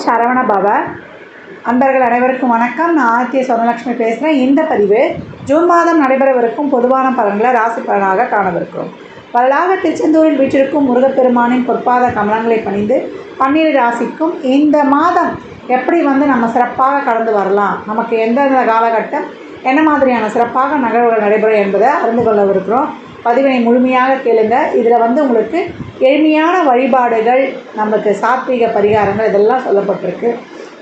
சரவண பவ. அன்பர்கள் அனைவருக்கும் வணக்கம். நான் ஆதித்ய சொர்ணலக்ஷ்மி பேசுகிறேன். இந்த பதிவு ஜூன் மாதம் நடைபெறவிருக்கும் பொதுவான பலன்களை ராசி பலனாக காணவிருக்கிறோம். வரலாக திருச்செந்தூரில் வீற்றிருக்கும் முருகப்பெருமானின் பொற்பாத கமலங்களை பணிந்து 12 ராசிக்கும் இந்த மாதம் எப்படி நம்ம சிறப்பாக கடந்து வரலாம், நமக்கு எந்தெந்த காலகட்டம் என்ன மாதிரியான சிறப்பாக நகர்வுகள் நடைபெறும் என்பதை அறிந்து கொள்ளவிருக்கிறோம். பதிவினை முழுமையாக கேளுங்க. இதில் உங்களுக்கு எளிமையான வழிபாடுகள், நமக்கு சாத்வீக பரிகாரங்கள் இதெல்லாம் சொல்லப்பட்டிருக்கு.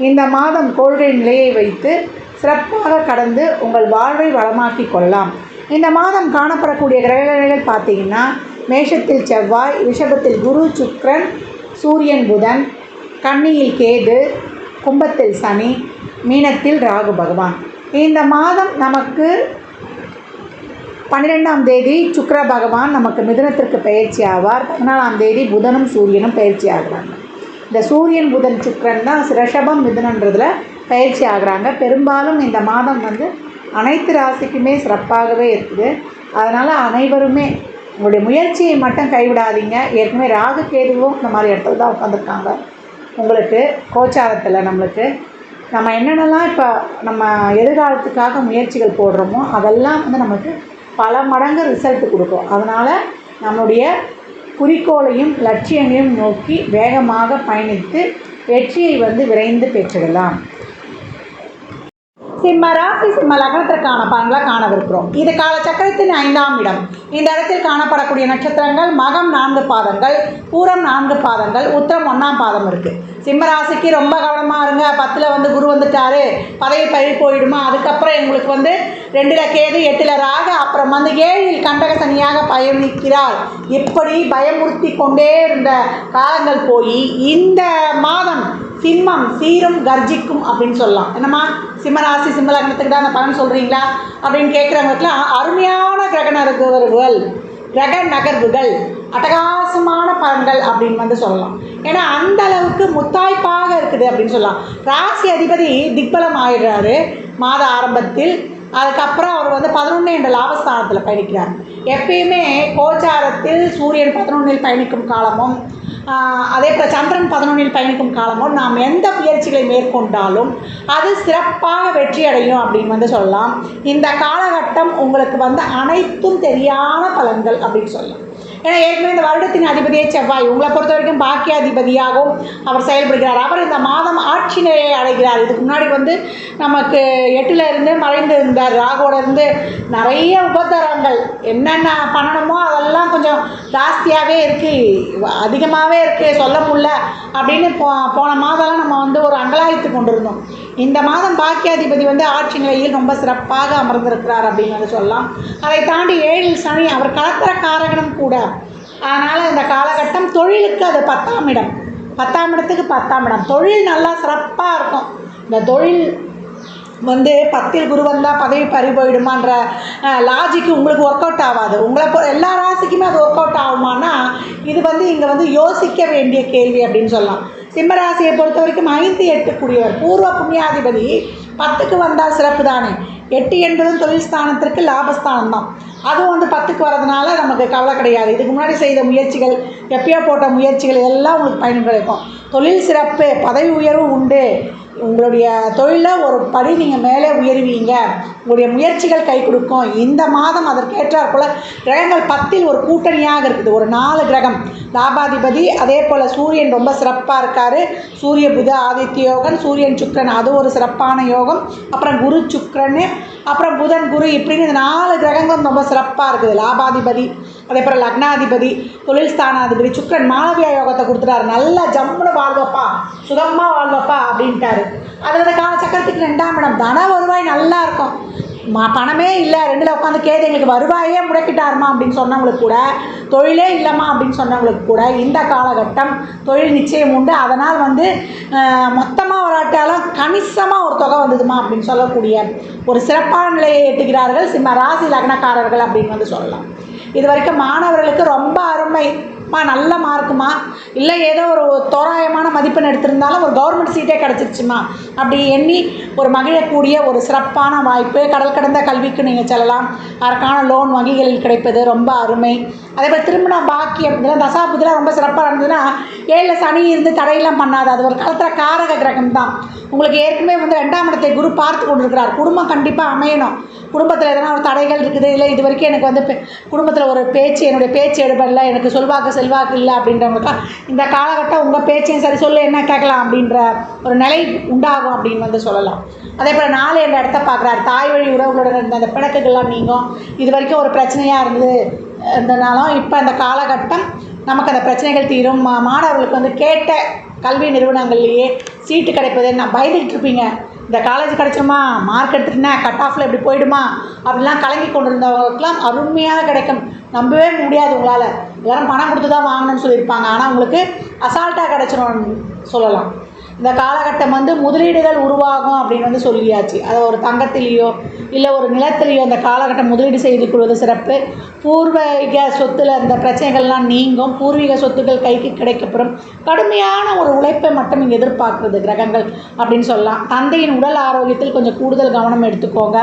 இந்த மாதம் கோள்கை நிலையை வைத்து சிறப்பாக கடந்து உங்கள் வாழ்வை வளமாக்கி கொள்ளலாம். இந்த மாதம் காணப்படக்கூடிய கிரகங்கள் பார்த்திங்கன்னா, மேஷத்தில் செவ்வாய், ரிஷபத்தில் குரு சுக்கிரன், சூரியன் புதன், கன்னியில் கேது, கும்பத்தில் சனி, மீனத்தில் ராகு பகவான். இந்த மாதம் நமக்கு 12ஆம் தேதி சுக்கிர பகவான் நமக்கு மிதுனத்திற்கு பயிற்சி ஆவார். 14ஆம் தேதி புதனும் சூரியனும் பயிற்சி ஆகிறாங்க. இந்த சூரியன் புதன் சுக்கிரன் தான் ரிஷபம் மிதுனன்றதில் பயிற்சி ஆகிறாங்க. பெரும்பாலும் இந்த மாதம் அனைத்து ராசிக்குமே சிறப்பாகவே இருக்குது. அதனால் அனைவருமே உங்களுடைய முயற்சியை மட்டும் கைவிடாதீங்க. ஏற்கனவே ராகு கேதுவும் இந்த மாதிரி இடத்துல தான் உட்காந்துருக்காங்க. உங்களுக்கு கோச்சாரத்தில் நம்ம என்னென்னலாம் இப்போ நம்ம எதிர்காலத்துக்காக முயற்சிகள் போடுறோமோ அதெல்லாம் நமக்கு பல மடங்கு ரிசல்ட் கொடுக்கும். அதனால் நம்முடைய குறிக்கோளையும் லட்சியங்களையும் நோக்கி வேகமாக பயணித்து வெற்றியை விரைந்து பெற்றிடலாம். சிம்ம ராசி சிம்ம லக்னத்திற்கான பலன்களை காணவிருக்கிறோம். இது காலச்சக்கரத்தின் 5ஆம் இடம். இந்த இடத்தில் காணப்படக்கூடிய நட்சத்திரங்கள் மகம் 4 பாதங்கள், பூரம் 4 பாதங்கள், உத்திரம் 1ஆம் பாதம் இருக்குது. சிம்ம ராசிக்கு ரொம்ப கவனமாக இருங்க. 10ல் குரு வந்துட்டாரு, பதவி பறி போயிடுமா, அதுக்கப்புறம் எங்களுக்கு 2ல் கேது, 8ல் ராகு, அப்புறம் 7ல் கண்டக சனியாக பயணிக்கிறார். இப்படி பயமுறுத்தி கொண்டே இருந்த காலங்கள் போய் இந்த மாதம் சிம்மம் சீரும் கர்ஜிக்கும் அப்படின்னு சொல்லலாம். என்னம்மா சிம்மராசி சிம்ம லக்னத்துக்கு தான் அந்த பலன் சொல்கிறீங்களா அப்படின்னு கேட்குறவங்களுக்குலாம் அருமையான கிரக நகர்வுகள் அட்டகாசமான பலன்கள் அப்படின்னு சொல்லலாம். ஏன்னா அந்த அளவுக்கு முத்தாய்ப்பாக இருக்குது அப்படின்னு சொல்லலாம். ராசி அதிபதி திக்பலம் ஆகிடுறாரு மாத ஆரம்பத்தில். அதுக்கப்புறம் அவர் 11 என்ற லாபஸ்தானத்தில் பயணிக்கிறார். எப்பயுமே கோச்சாரத்தில் சூரியன் 11ல் பயணிக்கும் காலமும் அதே போல் சந்திரன் 11ல் பயணிக்கும் காலமும் நாம் எந்த முயற்சிகளை மேற்கொண்டாலும் அது சிறப்பாக வெற்றி அடையும் அப்படின்னு சொல்லலாம். இந்த காலகட்டம் உங்களுக்கு அனைத்தும் தெரியாத பலன்கள் அப்படின்னு சொல்லலாம். ஏன்னா ஏற்கனவே இந்த வருடத்தின் அதிபதியே செவ்வாய், உங்களை பொறுத்த வரைக்கும் பாக்கியாதிபதியாகவும் அவர் செயல்படுகிறார். அவர் இந்த மாதம் ஆட்சி நிலையை அடைகிறார். இதுக்கு முன்னாடி நமக்கு 8ல் இருந்து மறைந்து இருந்தார். ராகுவோட இருந்து நிறைய உபத்திரங்கள் என்னென்ன பண்ணணுமோ அதெல்லாம் கொஞ்சம் ஜாஸ்தியாகவே இருக்குது, அதிகமாகவே இருக்குது, சொல்ல முடியல அப்படின்னு போன மாதம்லாம் நம்ம ஒரு அங்கலாய்த்து கொண்டிருந்தோம். இந்த மாதம் பாக்கியாதிபதி ஆட்சி நிலையில் ரொம்ப சிறப்பாக அமர்ந்திருக்கிறார் அப்படின்னு சொல்லலாம். அதை தாண்டி 7ல் சனி, அவர் கலத்திர காரகனும் கூட. அதனால் இந்த காலகட்டம் தொழிலுக்கு அது 10ஆம் இடம். 10ஆம் இடத்துக்கு 10ஆம் இடம். தொழில் நல்லா சிறப்பாக இருக்கும். இந்த தொழில் 10ல் குரு வந்தால் பதவி பறி போயிடுமான்ற லாஜிக்கு உங்களுக்கு ஒர்க் அவுட் ஆகாது. எல்லா ராசிக்குமே அது ஒர்க் அவுட் ஆகுமானா இது இங்கே யோசிக்க வேண்டிய கேள்வி அப்படின்னு சொல்லலாம். சிம்மராசியை பொறுத்த வரைக்கும் 5, 8 கூடியவர் பூர்வ புண்ணியாதிபதி 10க்கு வந்தால் சிறப்பு தானே. 8 என்பதும் தொழில் ஸ்தானத்திற்கு லாபஸ்தானம் தான். அதுவும் 10க்கு வரதுனால நமக்கு கவலை கிடையாது. இதுக்கு முன்னாடி செய்த முயற்சிகள், எப்பயோ போட்ட முயற்சிகள் இதெல்லாம் உங்களுக்கு பயன் கிடைக்கும். தொழில் சிறப்பு, பதவி உயர்வு உண்டு. உங்களுடைய தொழிலில் ஒரு படி நீங்கள் மேலே உயர்வீங்க. உங்களுடைய முயற்சிகள் கை கொடுக்கும். இந்த மாதம் அதற்கேற்றாற் போல் கிரகங்கள் 10ல் ஒரு கூட்டணியாக இருக்குது. ஒரு 4 கிரகம் லாபாதிபதி, அதே போல் சூரியன் ரொம்ப சிறப்பாக இருக்கார். சூரிய புத ஆதித்ய யோகன், சூரியன் சுக்கிரன் அது ஒரு சிறப்பான யோகம். அப்புறம் குரு சுக்கிரன், அப்புறம் புதன் குரு, இப்படின்னு இந்த 4 கிரகங்களும் ரொம்ப சிறப்பாக இருக்குது. லாபாதிபதி, அதே போல் லக்னாதிபதி, தொழில் ஸ்தானாதிபதி சுக்கிரன் மாளவியா யோகத்தை கொடுத்துட்டாரு. நல்லா ஜம்முன்னு வாழ்வப்பா, சுகமாக வாழ்வப்பா அப்படின்ட்டாரு. அது காலச்சக்கரத்துக்கு 2ஆம் இடம். தன வருவாய் நல்லா இருக்கும். பணமே இல்லை, 2ல் உட்காந்து கேது எங்களுக்கு வருவாயே முடக்கிட்டாருமா அப்படின்னு சொன்னவங்களுக்கு கூட, தொழிலே இல்லைம்மா அப்படின்னு சொன்னவங்களுக்கு கூட இந்த காலகட்டம் தொழில் நிச்சயம் உண்டு. அதனால் மொத்தமாக வராட்டாலும் கணிசமாக ஒரு தொகை வந்ததுமா அப்படின்னு சொல்லக்கூடிய ஒரு சிறப்பான நிலையை எட்டுகிறார்கள் சிம்ம ராசி லக்னக்காரர்கள் அப்படின்னு சொல்லலாம். இது வரைக்கும் மாணவர்களுக்கு ரொம்ப அருமை. நல்ல மார்க்குமா, இல்லை ஏதோ ஒரு தோராயமான மதிப்பெண் எடுத்திருந்தாலும் ஒரு கவர்மெண்ட் சீட்டே கிடச்சிருச்சுமா அப்படி எண்ணி ஒரு மகிழக்கூடிய ஒரு சிறப்பான வாய்ப்பு. கடல் கடந்த கல்விக்கு நீங்கள் செல்லலாம். அதற்கான லோன் வங்கிகளில் கிடைப்பது ரொம்ப அருமை. அதேபோல் திருமண பாக்கியம் இதெல்லாம் தசாபுதிலாம் ரொம்ப சிறப்பாக இருந்ததுன்னா 7 சனி இருந்து தடையெல்லாம் பண்ணாது. அது ஒரு காலத்தில் காரக கிரகம் தான். உங்களுக்கு ஏற்கனவே வந்து 2ஆம் இடத்தை குரு பார்த்து கொண்டிருக்கிறார். குடும்பம் கண்டிப்பாக அமையணும். குடும்பத்தில் எதனா ஒரு தடைகள் இருக்குது, இல்லை இது வரைக்கும் எனக்கு வந்து குடும்பத்தில் ஒரு பேச்சு என்னுடைய பேச்சு எடுபடல, எனக்கு செல்வாக்கு இல்லை அப்படின்றவங்களுக்கா இந்த காலகட்டம் உங்கள் பேச்சையும் சரி சொல்லு என்ன கேட்கலாம் அப்படின்ற ஒரு நிலை உண்டாகும் அப்படின்னு வந்து சொல்லலாம். அதே போல் 4 என்ற இடத்த பார்க்குறாரு. தாய் வழி உறவுகளுடன் இருந்த அந்த பிணக்குகள்லாம் நீங்கும். இது வரைக்கும் ஒரு பிரச்சனையாக இருந்ததுனாலும் இப்போ அந்த காலகட்டம் நமக்கு அந்த பிரச்சனைகள் தீரும். மாணவர்களுக்கு வந்து கேட்ட கல்வி நிறுவனங்கள்லேயே சீட்டு கிடைப்பது. நான் பயந்துக்கிட்டு இருப்பீங்க, இந்த காலேஜ் கிடச்சிருமா, மார்க் எடுத்துட்டுனா கட் ஆஃபில் எப்படி போயிடுமா அப்படிலாம் கலங்கி கொண்டு இருந்தவங்களுக்குலாம் அருமையாக கிடைக்கும். நம்பவே முடியாது. உங்களால் எல்லோரும் பணம் கொடுத்து தான் வாங்கணும்னு சொல்லியிருப்பாங்க. ஆனால் உங்களுக்கு அசால்ட்டாக கிடச்சிரும்னு சொல்லலாம். இந்த காலகட்டம் வந்து முதலீடுகள் உருவாகும் அப்படின்னு வந்து சொல்லியாச்சு. அதை ஒரு தங்கத்திலேயோ இல்லை ஒரு நிலத்திலேயோ அந்த காலகட்டம் முதலீடு செய்து கொள்வது சிறப்பு. பூர்வீக சொத்தில் அந்த பிரச்சனைகள்லாம் நீங்கும். பூர்வீக சொத்துக்கள் கைக்கு கிடைக்கப்பெறும். கடுமையான ஒரு உழைப்பை மட்டும் இங்கே எதிர்பார்க்குறது கிரகங்கள் அப்படின்னு சொல்லலாம். தந்தையின் உடல் ஆரோக்கியத்தில் கொஞ்சம் கூடுதல் கவனம் எடுத்துக்கோங்க.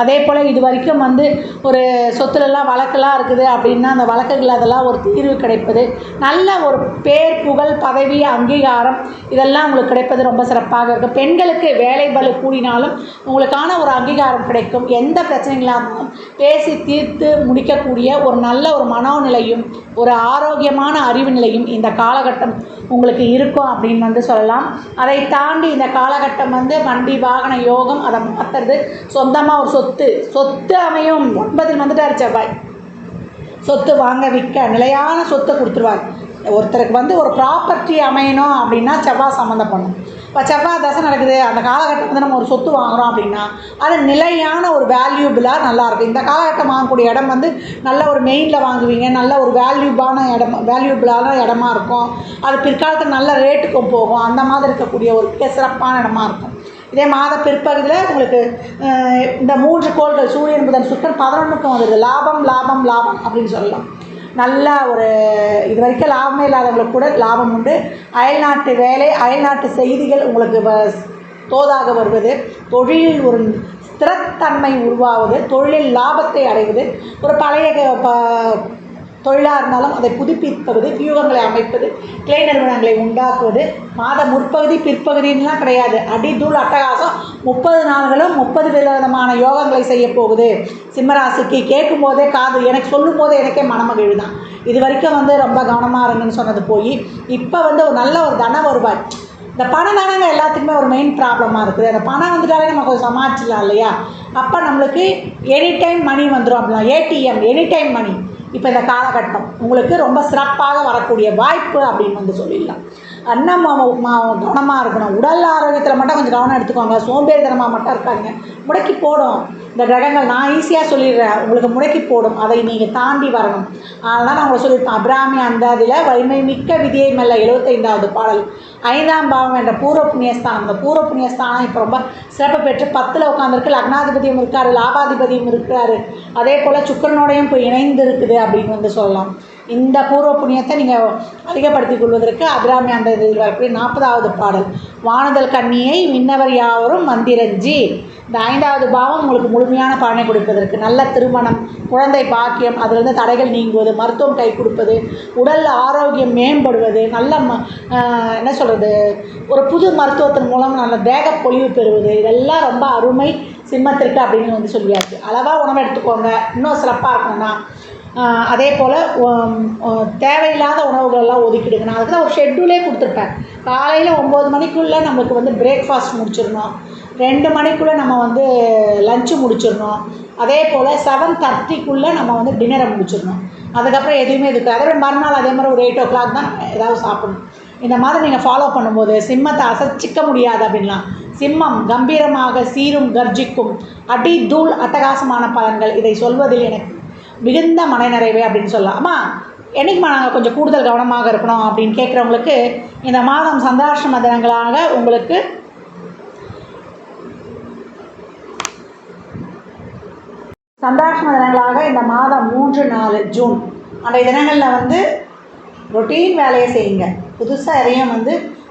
அதே போல் இது வரைக்கும் வந்து ஒரு சொத்துலலாம் வழக்கெல்லாம் இருக்குது அப்படின்னா அந்த வழக்குகள் அதெல்லாம் ஒரு தீர்வு கிடைப்பது. நல்ல ஒரு பேர் புகழ் பதவி அங்கீகாரம் இதெல்லாம் உங்களுக்கு கிடைப்பது ரொம்ப சிறப்பாக இருக்கும். பெண்களுக்கு வேலை பளு கூடினாலும் உங்களுக்கான ஒரு அங்கீகாரம் கிடைக்கும். எந்த பிரச்சனைகளாக இருந்தாலும் பேசி தீர்த்து முடிக்கக்கூடிய ஒரு நல்ல ஒரு மனோநிலையும் ஒரு ஆரோக்கியமான அறிவு நிலையும் இந்த காலகட்டம் உங்களுக்கு இருக்கும் அப்படின்னு வந்து சொல்லலாம். அதை தாண்டி இந்த காலகட்டம் வந்து வண்டி வாகன யோகம், அதை மாற்றுறது, சொந்தமாக ஒரு சொத்து அமையும். 9 வந்துட்டார் செவ்வாய். சொத்து வாங்க விற்க நிலையான சொத்தை கொடுத்துருவார். ஒருத்தருக்கு வந்து ஒரு ப்ராப்பர்ட்டி அமையணும் அப்படின்னா செவ்வாய் சம்மந்தம் பண்ணும். இப்போ செவ்வாய் தசை நடக்குது, அந்த காலகட்டம் வந்து நம்ம ஒரு சொத்து வாங்குகிறோம் அப்படின்னா அது நிலையான ஒரு வேல்யூபிளாக நல்லாயிருக்கும். இந்த காலகட்டம் வாங்கக்கூடிய இடம் வந்து நல்ல ஒரு மெயினில் வாங்குவீங்க. நல்ல ஒரு வேல்யூபிளான இடமா இருக்கும். அது பிற்காலத்தில் நல்ல ரேட்டுக்கும் போகும். அந்த மாதிரி இருக்கக்கூடிய ஒரு மிக சிறப்பான இடமா இருக்கும். இதே மாத பிற்பகுதியில் உங்களுக்கு இந்த 3 கோள்கள் சூரியன் புதன் சுக்கிரன் 11க்கும் வந்துடுது. லாபம் லாபம் லாபம் அப்படின்னு சொல்லலாம். நல்ல ஒரு இது வரைக்கும் லாபமே இல்லாதவங்களுக்கு கூட லாபம் உண்டு. அயல்நாட்டு வேலை, அயல்நாட்டு செய்திகள் உங்களுக்கு தோதாக வருவது, தொழிலில் ஒரு ஸ்திரத்தன்மை உருவாவது, தொழிலில் லாபத்தை அடைவது, ஒரு பழைய தொழிலாக இருந்தாலும் அதை புதுப்பிப்பது, வியூகங்களை அமைப்பது, கிளை நிறுவனங்களை உண்டாக்குவது. மாத முற்பகுதி பிற்பகுதின்லாம் கிடையாது. அடிதூள் அட்டகாசம் 30 நாள்களும் 30 விதமான யோகங்களை செய்ய போகுது. சிம்மராசிக்கு கேட்கும் போதே எனக்கு சொல்லும் போதே எனக்கே மனமகிழ்வு தான். இது வரைக்கும் வந்து ரொம்ப கவனமாக இருங்கன்னு சொன்னது போய் இப்போ வந்து ஒரு நல்ல ஒரு தன வருவாய். இந்த பணம் தானங்க எல்லாத்துக்குமே ஒரு மெயின் ப்ராப்ளமாக இருக்குது. அந்த பணம் வந்துட்டாலே நம்ம கொஞ்சம் சமாளிச்சிடலாம் இல்லையா? அப்போ நம்மளுக்கு எனி டைம் மணி வந்துடும். அப்படிலாம் ஏடிஎம் எனி டைம் மணி இப்போ இந்த காலகட்டம் உங்களுக்கு ரொம்ப சிறப்பாக வரக்கூடிய வாய்ப்பு அப்படின்னு வந்து சொல்லிடலாம். அண்ணன் கவனமாக இருக்கணும். உடல் ஆரோக்கியத்தில் மட்டும் கொஞ்சம் கவனம் எடுத்துக்கோங்க. சோம்பேறித்தனமாக மட்டும் இருக்காங்க. முடக்கி போடும் இந்த கிரகங்கள். நான் ஈஸியாக சொல்லிடுறேன், உங்களுக்கு முடக்கி போடும். அதை நீங்கள் தாண்டி வரணும். அதனால் நான் உங்களை சொல்லியிருப்பேன். அபிராமி அந்தாதியில் வலிமை மிக்க விதியை மெல்ல 75வது பாடல் 5ஆம் பாவம் என்ற பூர்வ புண்ணியஸ்தானம். அந்த பூர்வ புண்ணியஸ்தானம் இப்போ ரொம்ப சிறப்பு பெற்று 10ல் உட்காந்துருக்கு. லக்னாதிபதியும் இருக்கார், லாபாதிபதியும் இருக்கிறாரு. அதே போல் சுக்கிரனோடையும் இப்போ இணைந்து இருக்குது அப்படின்னு வந்து சொல்லலாம். இந்த பூர்வ புண்ணியத்தை நீங்கள் அதிகப்படுத்திக் கொள்வதற்கு அபிராமி அந்த இதில் வரக்கூடிய 40வது பாடல் வானுதல் கண்ணியை விண்ணவர் யாவரும் மந்திரஞ்சி. இந்த 5வது பாவம் உங்களுக்கு முழுமையான பலனை கொடுப்பதற்கு நல்ல திருமணம், குழந்தை பாக்கியம், அதிலிருந்து தடைகள் நீங்குவது, மருத்துவம் கை கொடுப்பது, உடல் ஆரோக்கியம் மேம்படுவது, நல்ல என்ன சொல்கிறது ஒரு புது மருத்துவத்தின் மூலம் நல்ல தேக பொலிவு பெறுவது, இதெல்லாம் ரொம்ப அருமை சிம்மத்திற்கு அப்படின்னு வந்து சொல்லியாச்சு. அளவாக உணவு எடுத்துக்கோங்க. இன்னும் சிறப்பாக இருக்கணும்னா அதே போல் தேவையில்லாத உணவுகளெல்லாம் ஒதுக்கிடுங்க. நான் அதுக்கு தான் ஒரு ஷெட்யூலே கொடுத்துருப்பேன். காலையில் 9 மணிக்குள்ளே நம்மளுக்கு வந்து பிரேக்ஃபாஸ்ட் முடிச்சிடணும். 2 மணிக்குள்ளே நம்ம வந்து லஞ்சு முடிச்சிடணும். அதே போல் 7:30க்குள்ளே நம்ம வந்து டின்னரை முடிச்சிடணும். அதுக்கப்புறம் எதுவுமே இருக்குது. அதே மறுநாள் அதே மாதிரி ஒரு 8 o'clock தான் ஏதாவது சாப்பிடணும். இந்த மாதிரி நீங்கள் ஃபாலோ பண்ணும்போது சிம்மத்தை அசைச்சிக்க முடியாது அப்படின்லாம். சிம்மம் கம்பீரமாக சீரும் கர்ஜிக்கும் அடி தூள் அட்டகாசமான பலன்கள். இதை சொல்வதில் எனக்கு மிகுந்த மனநிறைவே அப்படின்னு சொல்லலாம். அம்மா என்றைக்குமா நாங்கள் கொஞ்சம் கூடுதல் கவனமாக இருக்கணும் அப்படின்னு கேட்குறவங்களுக்கு இந்த மாதம் சந்திராஷ்டம தினங்களாக உங்களுக்கு சந்திராஷ்டம தினங்களாக இந்த மாதம் 3, 4 ஜூன் அன்றைய தினங்களில் வந்து ரொட்டீன் வேலையை செய்யுங்க. புதுசாக எதையும்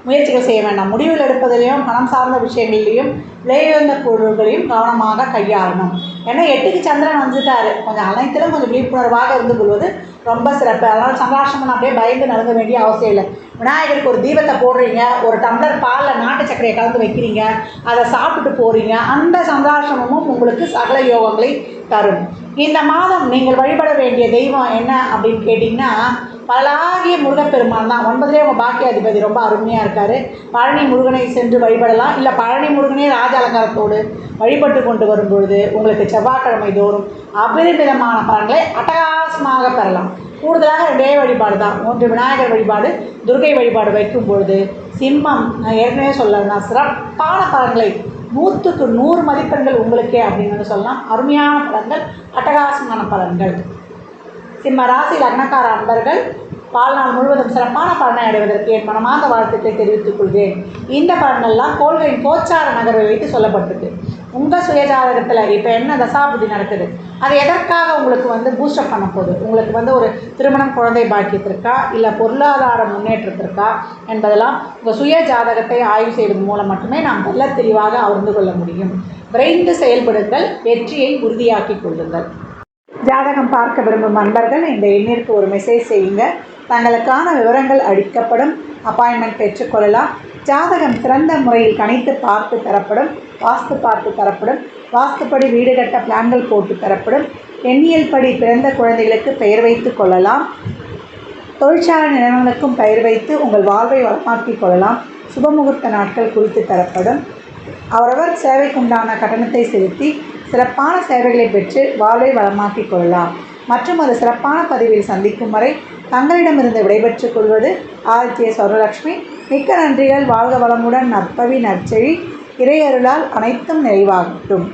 முயற்சிகள் செய்ய வேண்டாம். முடிவுகள் எடுப்பதிலையும் பணம் சார்ந்த விஷயங்கள்லையும் விலையுயர்ந்த பொருள்களையும் கவனமாக கையாளணும். ஏன்னா 8க்கு சந்திரன் வந்துட்டார். கொஞ்சம் அனைத்திலும் கொஞ்சம் விழிப்புணர்வாக இருந்து கொள்வது ரொம்ப சிறப்பு. அதனால் சந்திராஷ்டமம் அப்படியே பயந்து நடுங்க வேண்டிய அவசியம் இல்லை. விநாயகருக்கு ஒரு தீபத்தை போடுறீங்க, ஒரு டம்ளர் பாலில் நாட்டு சர்க்கரையை கலந்து வைக்கிறீங்க, அதை சாப்பிட்டுட்டு போகிறீங்க, அந்த சந்திராஷ்டமமும் உங்களுக்கு சகல யோகங்களை தரும். இந்த மாதம் நீங்கள் வழிபட வேண்டிய தெய்வம் என்ன அப்படின்னு கேட்டிங்கன்னா, பலராகிய முருகப்பெருமான் தான். 9லே உங்கள் பாக்கியாதிபதி ரொம்ப அருமையாக இருக்கார். பழனி முருகனை சென்று வழிபடலாம். இல்லை பழனி முருகனே ராஜ அலங்காரத்தோடு வழிபட்டு கொண்டு வரும்பொழுது உங்களுக்கு செவ்வாய்க்கிழமை தோறும் அபரிமிதமான பலன்களை அட்டகாசமாக பெறலாம். கூடுதலாக 2 வழிபாடு தான். 1 விநாயகர் வழிபாடு, துர்கை வழிபாடு வைக்கும் பொழுது சிம்மம், நான் ஏற்கனவே சொல்லலைன்னா சிறப்பான பலன்களை 100க்கு 100 மதிப்பெண்கள் உங்களுக்கே அப்படின்னு சொல்லலாம். அருமையான பலன்கள், அட்டகாசமான பலன்கள். சிம்ம ராசி லக்னக்கார அன்பர்கள் வாழ்நாள் முழுவதும் சிறப்பான பலனை அடைவதற்கு என் மனமார்ந்த வாழ்த்துக்களை தெரிவித்துக் கொள்கிறேன். இந்த பலன்கள்லாம் கோள்களின் கோச்சார நகர்வை வைத்து சொல்லப்பட்டிருக்கு. உங்கள் சுயஜாதகத்தில் இப்போ என்ன தசாபுதி நடக்குது, அது எதற்காக உங்களுக்கு பூஸ்டப் பண்ண போகுது, உங்களுக்கு ஒரு திருமணம், குழந்தை பாக்கியத்திற்கா, இல்லை பொருளாதார முன்னேற்றத்திற்கா என்பதெல்லாம் உங்கள் சுய ஜாதகத்தை ஆய்வு செய்வதன் மூலம் மட்டுமே நாம் நல்ல தெளிவாக அறிந்து கொள்ள முடியும். விரைந்து செயல்படுங்கள், வெற்றியை உறுதியாக்கி கொள்ளுங்கள். ஜாதகம் பார்க்க விரும்பும் நண்பர்கள் இந்த எண்ணிற்கு ஒரு மெசேஜ் செய்யுங்க. தங்களுக்கான விவரங்கள் அளிக்கப்படும். அப்பாயின்மெண்ட் பெற்றுக்கொள்ளலாம். ஜாதகம் சிறந்த முறையில் கணித்து பார்த்து தரப்படும். வாஸ்து பார்த்து தரப்படும். வாஸ்துப்படி வீடு கட்ட பிளான்கள் போட்டு தரப்படும். எண்ணியல் படி பிறந்த குழந்தைகளுக்கு பெயர் வைத்து கொள்ளலாம். தொழிற்சாலை நிறுவனங்களுக்கும் பெயர் வைத்து உங்கள் வாழ்வை வளமாக்கிக் கொள்ளலாம். சுபமுகூர்த்த நாட்கள் குறித்து தரப்படும். அவரவர் சேவைக்குண்டான கட்டணத்தை செலுத்தி சிறப்பான சேவைகளை பெற்று வாழ்வை வளமாக்கிக் கொள்ளலாம். மற்றும் ஒரு சிறப்பான பதிவில் சந்திக்கும் வரை தங்களிடமிருந்து விடைபெற்றுக் கொள்வது ஆதித்ய ஸ்வர்ணலக்ஷ்மி. மிக்க நன்றிகள். வாழ்க வளமுடன். நற்பவி நற்செழி. இறையருளால் அனைத்தும் நிறைவாகட்டும்.